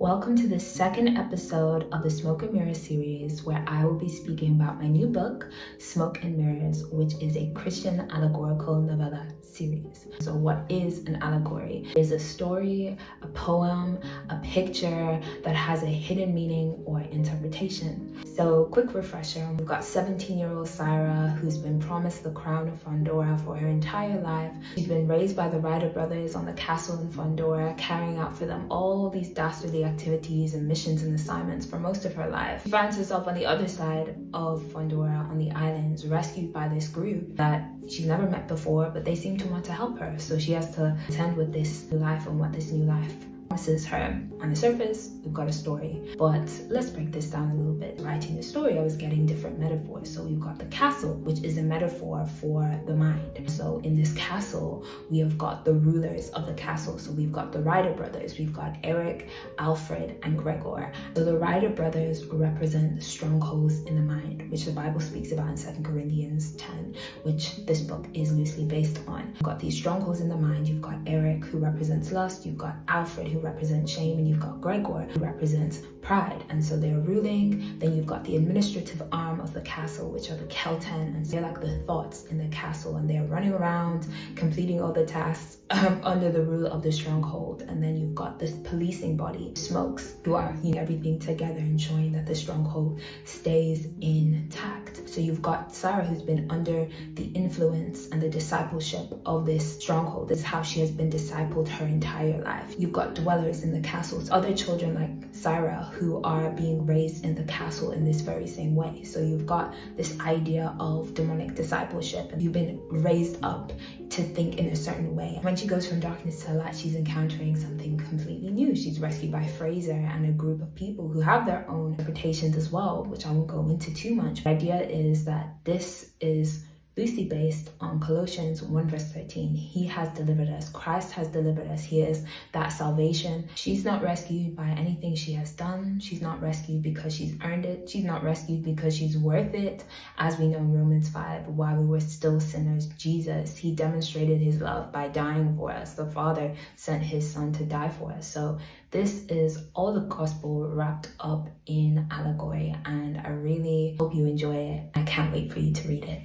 Welcome to the second episode of the Smoke and Mirrors series, where I will be speaking about my new book, Smoke and Mirrors, which is a Christian allegorical novella series. So what is an allegory? It is a story, a poem, a picture that has a hidden meaning or interpretation. So quick refresher, we've got 17-year-old Saira, who's been promised the crown of Fondora for her entire life. She's been raised by the Ryder brothers on the castle in Fondora, carrying out for them all these dastardly activities and missions and assignments for most of her life. She finds herself on the other side of Fondora on the islands, rescued by this group that she's never met before, but they seem to want to help her. So she has to contend with this new life and what this new life promises her. On the surface, we've got a story, but let's break this down a little bit. Writing the story, I was getting different metaphors. So we've got the castle, which is a metaphor for the mind. So in this castle, we have got the rulers of the castle. So we've got the Ryder brothers, we've got Eric, Alfred, and Gregor. So the Ryder brothers represent strongholds in the mind, which the Bible speaks about in 2 Corinthians 10, which this book is loosely based on. You've got these strongholds in the mind. You've got Eric, who represents lust. You've got Alfred, who represents shame, and you've got Gregor, who represents pride. And so they're ruling. Then you've got the administrative arm of the castle, which are the Kelten, and so they're like the thoughts in the castle, and they're running around completing all the tasks under the rule of the stronghold. And then you've got this policing body, Smokes, who are everything together, ensuring that the stronghold stays intact. So you've got Saira, who's been under the influence and the discipleship of this stronghold. This is how she has been discipled her entire life. You've got dwellers in the castles, other children like Saira, who are being raised in the castle in this very same way. So you've got this idea of demonic discipleship, and you've been raised up to think in a certain way. When she goes from darkness to light, she's encountering something completely new. She's rescued by Fraser and a group of people who have their own interpretations as well, which I won't go into too much. The idea is that this is loosely based on Colossians 1 verse 13. He has delivered us. Christ has delivered us. He is that salvation. She's not rescued by anything she has done. She's not rescued because she's earned it. She's not rescued because she's worth it. As we know in Romans 5, while we were still sinners, Jesus, he demonstrated his love by dying for us. The Father sent his Son to die for us. So this is all the gospel wrapped up in allegory, and I really hope you enjoy it. I can't wait for you to read it.